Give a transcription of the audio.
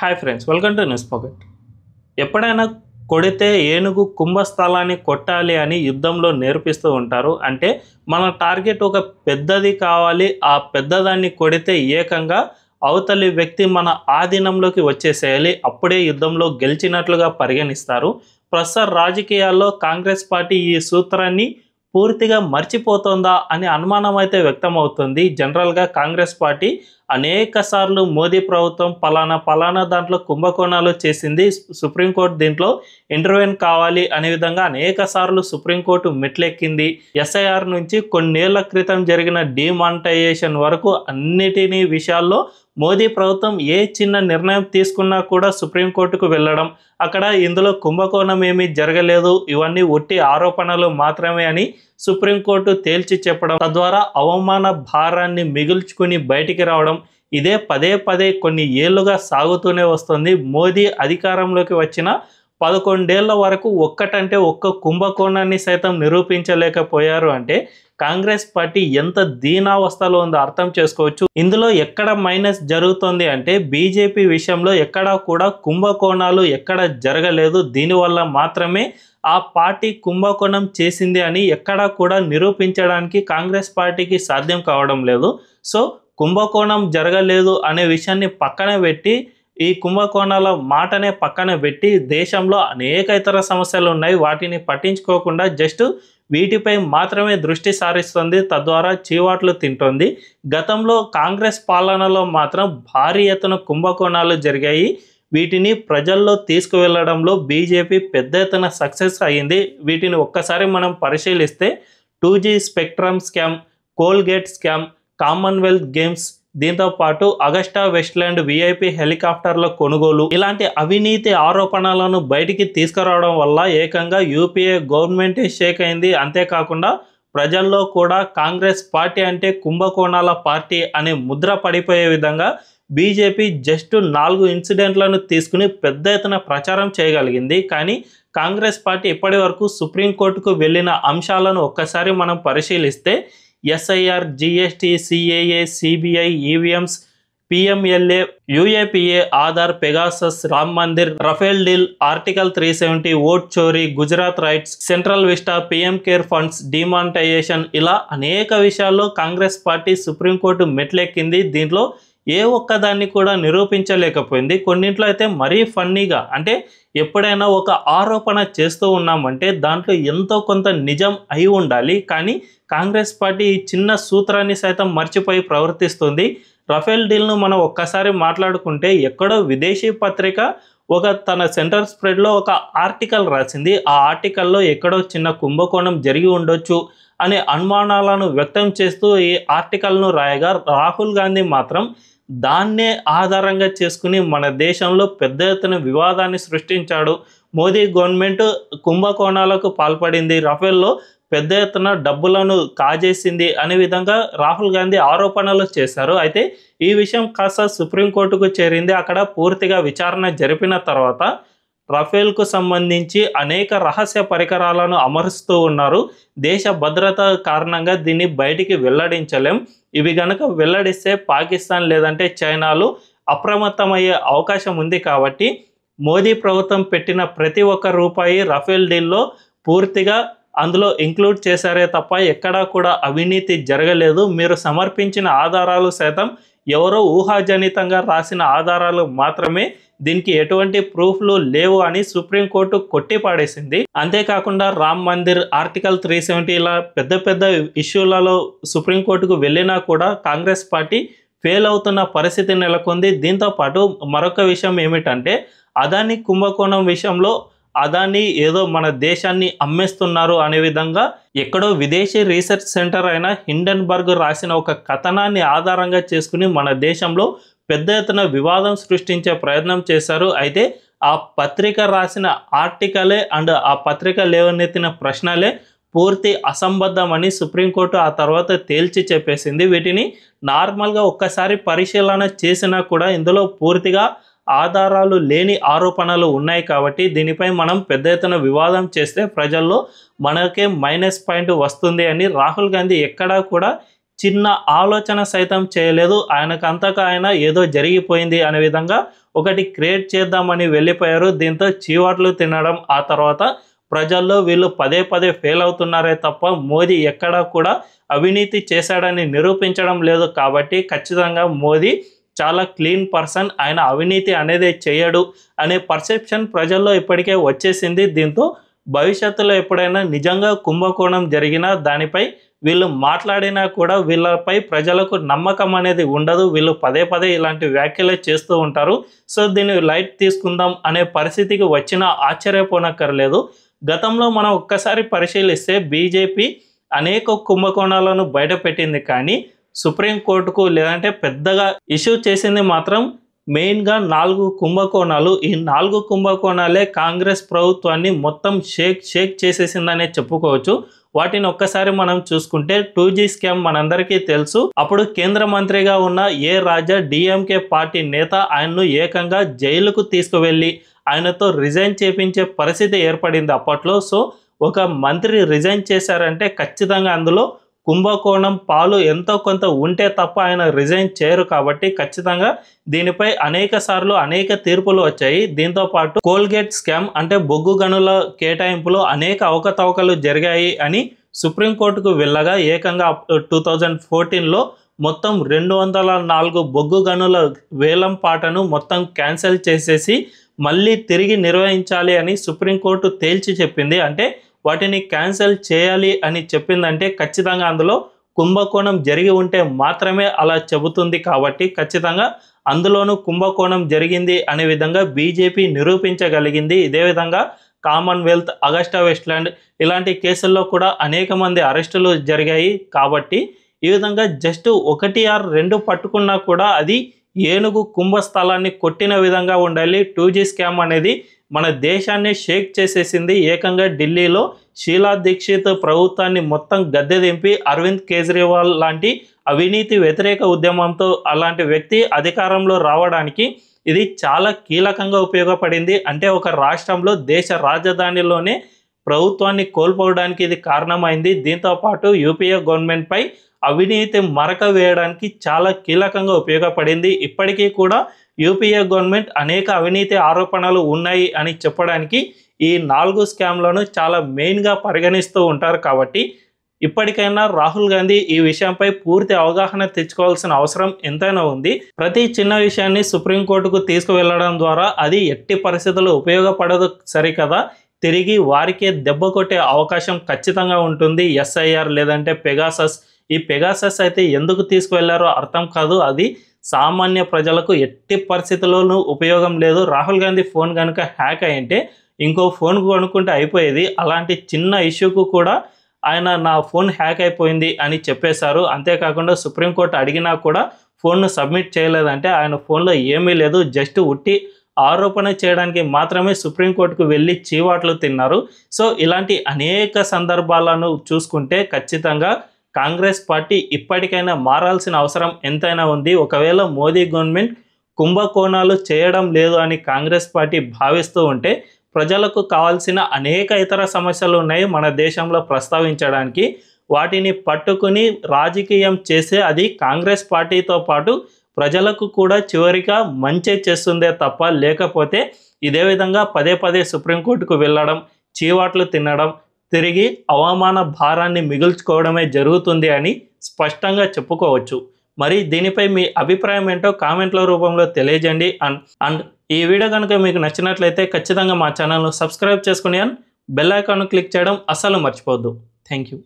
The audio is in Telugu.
Hi friends, welcome to news pocket. ఎప్పుడైనా కొడితే ఏనుగు కుంభస్థలాన్ని కొట్టాలి అని యుద్ధంలో నేర్పిస్తూ ఉంటారు. అంటే మన టార్గెట్ ఒక పెద్దది కావాలి, ఆ పెద్దదాన్ని కొడితే ఏకంగా అవతలి వ్యక్తి మన ఆధీనంలోకి వచ్చేసేయాలి, అప్పుడే యుద్ధంలో గెలిచినట్లుగా పరిగణిస్తారు. ప్రస్తుత రాజకీయాల్లో కాంగ్రెస్ పార్టీ ఈ సూత్రాన్ని పూర్తిగా మర్చిపోతుందా అని అనుమానం అయితే వ్యక్తమవుతుంది. జనరల్గా కాంగ్రెస్ పార్టీ అనేక సార్లు మోదీ ప్రభుత్వం పలానా దాంట్లో కుంభకోణాలు చేసింది, సుప్రీంకోర్టు దీంట్లో ఇంటర్వ్యూన్ కావాలి అనే విధంగా అనేక సార్లు సుప్రీంకోర్టు మెట్లెక్కింది. ఎస్ఐఆర్ నుంచి కొన్నేళ్ల క్రితం జరిగిన డిమానిటైజేషన్ వరకు అన్నిటినీ విషయాల్లో మోదీ ప్రభుత్వం ఏ చిన్న నిర్ణయం తీసుకున్నా కూడా సుప్రీంకోర్టుకు వెళ్ళడం, అక్కడ ఇందులో కుంభకోణం ఏమీ జరగలేదు, ఇవన్నీ ఒట్టి ఆరోపణలు మాత్రమే అని సుప్రీంకోర్టు తేల్చి చెప్పడం, తద్వారా అవమాన భారాన్ని మిగుల్చుకుని బయటికి రావడం, ఇదే పదే పదే కొన్ని ఏళ్లుగా సాగుతూనే వస్తుంది. మోదీ అధికారంలోకి వచ్చిన 11 ఏళ్ల వరకు ఒక్కటంటే ఒక్క కుంభకోణాన్ని సైతం నిరూపించలేకపోయారు. అంటే కాంగ్రెస్ పార్టీ ఎంత దీనావస్థలో ఉందో అర్థం చేసుకోవచ్చు. ఇందులో ఎక్కడ మైనస్ జరుగుతుంది అంటే బీజేపీ విషయంలో ఎక్కడా కూడా కుంభకోణాలు ఎక్కడ జరగలేదు, దీనివల్ల మాత్రమే ఆ పార్టీ కుంభకోణం చేసింది అని ఎక్కడా కూడా నిరూపించడానికి కాంగ్రెస్ పార్టీకి సాధ్యం కావడం లేదు. సో కుంభకోణం జరగలేదు అనే విషయాన్ని పక్కన పెట్టి, ఈ కుంభకోణాల మాటనే పక్కన పెట్టి దేశంలో అనేక ఇతర సమస్యలు ఉన్నాయి, వాటిని పట్టించుకోకుండా జస్ట్ వీటిపై మాత్రమే దృష్టి సారిస్తుంది, తద్వారా చీవాట్లు తింటోంది. గతంలో కాంగ్రెస్ పాలనలో మాత్రం భారీ ఎత్తున కుంభకోణాలు జరిగాయి. వీటిని ప్రజల్లో తీసుకువెళ్లడంలో బీజేపీ పెద్ద ఎత్తున సక్సెస్ అయ్యింది. వీటిని ఒక్కసారి మనం పరిశీలిస్తే 2G spectrum scam, Colgate scam, Commonwealth games, దీంతోపాటు అగస్టా వెస్ట్‌ల్యాండ్ విఐపి హెలికాప్టర్ల కొనుగోలు, ఇలాంటి అవినీతి ఆరోపణలను బయటికి తీసుకురావడం వల్ల ఏకంగా యూపీఏ గవర్నమెంటే షేక్ అయింది. అంతేకాకుండా ప్రజల్లో కూడా కాంగ్రెస్ పార్టీ అంటే కుంభకోణాల పార్టీ అనే ముద్ర పడిపోయే విధంగా బీజేపీ జస్ట్ 4 ఇన్సిడెంట్లను తీసుకుని పెద్ద ఎత్తున ప్రచారం చేయగలిగింది. కానీ కాంగ్రెస్ పార్టీ ఇప్పటి వరకు సుప్రీంకోర్టుకు వెళ్ళిన అంశాలను ఒక్కసారి మనం పరిశీలిస్తే SIR, GST, CAA, CBI, EVMs, PMLA, UAPA, Aadhaar, Pegasus, Ram Mandir, Rafale deal, article 370, vote చోరీ, Gujarat riots, central vista, PM care funds, demonetisation, ఇలా అనేక విషయాల్లో కాంగ్రెస్ పార్టీ సుప్రీంకోర్టు మెట్లెక్కింది. దీంట్లో ఏ ఒక్కదాన్ని కూడా నిరూపించలేకపోయింది. కొన్నింట్లో అయితే మరీ ఫన్నీగా, అంటే ఎప్పుడైనా ఒక ఆరోపణ చేస్తూ ఉన్నామంటే దాంట్లో ఎంతో కొంత నిజం అయి ఉండాలి, కానీ కాంగ్రెస్ పార్టీ ఈ చిన్న సూత్రాన్ని సైతం మర్చిపోయి ప్రవర్తిస్తుంది. రఫేల్ డీల్ను మనం ఒక్కసారి మాట్లాడుకుంటే, ఎక్కడో విదేశీ పత్రిక తన సెంటర్ స్ప్రెడ్లో ఒక ఆర్టికల్ రాసింది. ఆ ఆర్టికల్లో ఎక్కడో చిన్న కుంభకోణం జరిగి ఉండొచ్చు అనే అనుమానాలను వ్యక్తం చేస్తూ ఈ ఆర్టికల్ను రాయగా, రాహుల్ గాంధీ మాత్రం దాన్నే ఆధారంగా చేసుకుని మన దేశంలో పెద్ద ఎత్తున వివాదాన్ని సృష్టించాడు. మోదీ గవర్నమెంట్ కుంభకోణాలకు పాల్పడింది, రఫేల్లో పెద్ద ఎత్తున డబ్బులను కాజేసింది అనే విధంగా రాహుల్ గాంధీ ఆరోపణలు చేశారు. అయితే ఈ విషయం కాస్త సుప్రీంకోర్టుకు చేరింది. అక్కడ పూర్తిగా విచారణ జరిపిన తర్వాత రఫేల్కు సంబంధించి అనేక రహస్య పరికరాలను అమరుస్తూ ఉన్నారు. దేశ భద్రత కారణంగా దీన్ని బయటికి వెల్లడించలేం, ఇవి గనక వెల్లడిస్తే పాకిస్తాన్ లేదంటే చైనాలు అప్రమత్తమయ్యే అవకాశం ఉంది. కాబట్టి మోదీ ప్రభుత్వం పెట్టిన ప్రతి ఒక్క రూపాయి రఫేల్ డీల్లో పూర్తిగా అందులో ఇంక్లూడ్ చేశారే తప్ప ఎక్కడా కూడా అవినీతి జరగలేదు. మీరు సమర్పించిన ఆధారాలు సైతం ఎవరో ఊహాజనితంగా రాసిన ఆధారాలు మాత్రమే, దీనికి ఎటువంటి ప్రూఫ్లు లేవు అని సుప్రీంకోర్టు కొట్టిపాడేసింది. అంతేకాకుండా రామ్ మందిర్, ఆర్టికల్ 370 ఇలా పెద్ద పెద్ద ఇష్యూలలో సుప్రీంకోర్టుకు వెళ్ళినా కూడా కాంగ్రెస్ పార్టీ ఫెయిల్ అవుతున్న పరిస్థితి నెలకొంది. దీంతోపాటు మరొక విషయం ఏమిటంటే, అదానీ కుంభకోణం విషయంలో అదానీ ఏదో మన దేశాన్ని అమ్మేస్తున్నారు అనే విధంగా ఎక్కడో విదేశీ రీసెర్చ్ సెంటర్ అయిన హిండెన్బర్గ్ రాసిన ఒక కథనాన్ని ఆధారంగా చేసుకుని మన దేశంలో పెద్ద ఎత్తున వివాదం సృష్టించే ప్రయత్నం చేశారు. అయితే ఆ పత్రిక రాసిన ఆర్టికలే అండ్ ఆ పత్రిక లేవనెత్తిన ప్రశ్నలే పూర్తి అసంబద్ధమని సుప్రీంకోర్టు ఆ తర్వాత తేల్చి చెప్పేసింది. వీటిని నార్మల్గా ఒక్కసారి పరిశీలన చేసినా కూడా ఇందులో పూర్తిగా ఆధారాలు లేని ఆరోపణలు ఉన్నాయి. కాబట్టి దీనిపై మనం పెద్ద ఎత్తున వివాదం చేస్తే ప్రజల్లో మనకే మైనస్ పాయింట్ వస్తుంది అని రాహుల్ గాంధీ ఎక్కడా కూడా చిన్న ఆలోచన సైతం చేయలేదు. ఆయనకు అంతగా ఆయన ఏదో జరిగిపోయింది అనే విధంగా ఒకటి క్రియేట్ చేద్దామని వెళ్ళిపోయారు. దీంతో చీవాట్లు తినడం, ఆ తర్వాత ప్రజల్లో వీళ్ళు పదే పదే ఫెయిల్ అవుతున్నారే తప్ప మోదీ ఎక్కడా కూడా అవినీతి చేశాడని నిరూపించడం లేదు. కాబట్టి ఖచ్చితంగా మోదీ చాలా క్లీన్ పర్సన్, ఆయన అవినీతి అనేది చేయడు అనే పర్సెప్షన్ ప్రజల్లో ఇప్పటికే వచ్చేసింది. దీంతో భవిష్యత్తులో ఎప్పుడైనా నిజంగా కుంభకోణం జరిగినా దానిపై వీళ్ళు మాట్లాడినా కూడా వీళ్ళపై ప్రజలకు నమ్మకం అనేది ఉండదు. వీళ్ళు పదే పదే ఇలాంటి వ్యాఖ్యలే చేస్తూ ఉంటారు. సో దీన్ని లైట్ తీసుకుందాం అనే పరిస్థితికి వచ్చినా ఆశ్చర్యపోనక్కర్లేదు. గతంలో మనం ఒక్కసారి పరిశీలిస్తే బీజేపీ అనేక కుంభకోణాలను బయటపెట్టింది, కానీ సుప్రీంకోర్టుకు లేదంటే పెద్దగా ఇష్యూ చేసింది మాత్రం మెయిన్గా 4 కుంభకోణాలు. ఈ 4 కుంభకోణాలే కాంగ్రెస్ ప్రభుత్వాన్ని మొత్తం షేక్ చేసేసిందనే చెప్పుకోవచ్చు. వాటిని ఒక్కసారి మనం చూసుకుంటే 2G స్కామ్ మనందరికీ తెలుసు. అప్పుడు కేంద్ర మంత్రిగా ఉన్న ఏ రాజా డిఎంకే పార్టీ నేత ఆయన్ను ఏకంగా జైలుకు తీసుకువెళ్ళి ఆయనతో రిజైన్ చేపించే పరిస్థితి ఏర్పడింది అప్పట్లో. సో ఒక మంత్రి రిజైన్ చేశారంటే ఖచ్చితంగా అందులో కుంభకోణం పాలు ఎంతో కొంత ఉంటే తప్ప ఆయన రిజైన్ చేయరు. కాబట్టి ఖచ్చితంగా దీనిపై అనేక తీర్పులు వచ్చాయి. దీంతో పాటు కోల్గేట్ స్కామ్ అంటే బొగ్గు గనుల కేటాయింపులో అనేక అవకతవకలు జరిగాయి అని సుప్రీంకోర్టుకు వెళ్ళగా ఏకంగా 2014లో మొత్తం 204 బొగ్గు గనుల వేలం పాటను మొత్తం క్యాన్సిల్ చేసేసి మళ్ళీ తిరిగి నిర్వహించాలి అని సుప్రీంకోర్టు తేల్చి చెప్పింది. అంటే వాటిని క్యాన్సిల్ చేయాలి అని చెప్పిందంటే ఖచ్చితంగా అందులో కుంభకోణం జరిగి ఉంటే మాత్రమే అలా చెబుతుంది. కాబట్టి ఖచ్చితంగా అందులోనూ కుంభకోణం జరిగింది అనే విధంగా బీజేపీ నిరూపించగలిగింది. ఇదే విధంగా కామన్వెల్త్, అగస్టా వెస్ట్లాండ్ ఇలాంటి కేసుల్లో కూడా అనేక మంది అరెస్టులు జరిగాయి. కాబట్టి ఈ విధంగా జస్ట్ 1 or 2 పట్టుకున్నా కూడా అది ఏనుగు కుంభస్థలాన్ని కొట్టిన విధంగా ఉండాలి. 2G స్కామ్ అనేది మన దేశాన్ని షేక్ చేసేసింది. ఏకంగా ఢిల్లీలో షీలా దీక్షిత్ ప్రభుత్వాన్ని మొత్తం గద్దె దింపి అరవింద్ కేజ్రీవాల్ లాంటి అవినీతి వ్యతిరేక ఉద్యమంతో అలాంటి వ్యక్తి అధికారంలో రావడానికి ఇది చాలా కీలకంగా ఉపయోగపడింది. అంటే ఒక రాష్ట్రంలో దేశ రాజధానిలోనే ప్రభుత్వాన్ని కోల్పోవడానికి ఇది కారణమైంది. దీంతో పాటు యూపీఏ గవర్నమెంట్పై అవినీతి మరక వేయడానికి చాలా కీలకంగా ఉపయోగపడింది. ఇప్పటికీ కూడా యూపీఏ గవర్నమెంట్ అనేక అవినీతి ఆరోపణలు ఉన్నాయి అని చెప్పడానికి ఈ 4 స్కామ్లను చాలా మెయిన్గా పరిగణిస్తూ ఉంటారు. కాబట్టి ఇప్పటికైనా రాహుల్ గాంధీ ఈ విషయంపై పూర్తి అవగాహన తెచ్చుకోవాల్సిన అవసరం ఎంతైనా ఉంది. ప్రతి చిన్న విషయాన్ని సుప్రీంకోర్టుకు తీసుకువెళ్ళడం ద్వారా అది ఎట్టి పరిస్థితుల్లో ఉపయోగపడదు సరికదా, తిరిగి వారికే దెబ్బ కొట్టే అవకాశం ఖచ్చితంగా ఉంటుంది. ఎస్ఐఆర్ లేదంటే పెగాసస్, ఈ పెగాసస్ అయితే ఎందుకు తీసుకువెళ్లారో అర్థం కాదు. అది సామాన్య ప్రజలకు ఎట్టి పరిస్థితుల్లోనూ ఉపయోగం లేదు. రాహుల్ గాంధీ ఫోన్ కనుక హ్యాక్ అయ్యింటే ఇంకో ఫోన్ కొనుక్కుంటే అయిపోయేది. అలాంటి చిన్న ఇష్యూకు కూడా ఆయన నా ఫోన్ హ్యాక్ అయిపోయింది అని చెప్పేశారు. అంతేకాకుండా సుప్రీంకోర్టు అడిగినా కూడా ఫోన్ను సబ్మిట్ చేయలేదంటే ఆయన ఫోన్లో ఏమీ లేదు, జస్ట్ ఉట్టి ఆరోపణ చేయడానికి మాత్రమే సుప్రీంకోర్టుకు వెళ్ళి చీవాట్లు తిన్నారు. సో ఇలాంటి అనేక సందర్భాలను చూసుకుంటే ఖచ్చితంగా కాంగ్రెస్ పార్టీ ఇప్పటికైనా మారాల్సిన అవసరం ఎంతైనా ఉంది. ఒకవేళ మోదీ గవర్నమెంట్ కుంభకోణాలు చేయడం లేదు అని కాంగ్రెస్ పార్టీ భావిస్తూ ఉంటే ప్రజలకు కావాల్సిన అనేక ఇతర సమస్యలు ఉన్నాయి మన దేశంలో ప్రస్తావించడానికి. వాటిని పట్టుకుని రాజకీయం చేసే అది కాంగ్రెస్ పార్టీతో పాటు ప్రజలకు కూడా చివరిగా మంచి చేస్తుందే తప్ప, లేకపోతే ఇదే విధంగా పదే పదే సుప్రీంకోర్టుకు వెళ్ళడం, చీవాట్లు తినడం, తిరిగి అవమాన భారాన్ని మిగుల్చుకోవడమే జరుగుతుంది అని స్పష్టంగా చెప్పుకోవచ్చు. మరి దీనిపై మీ అభిప్రాయం ఏంటో కామెంట్ల రూపంలో తెలియజేయండి. అండ్ ఈ వీడియో కనుక మీకు నచ్చినట్లయితే ఖచ్చితంగా మా ఛానల్ను సబ్స్క్రైబ్ చేసుకుని బెల్ ఐకాన్ను క్లిక్ చేయడం అస్సలు మర్చిపోవద్దు. Thank you.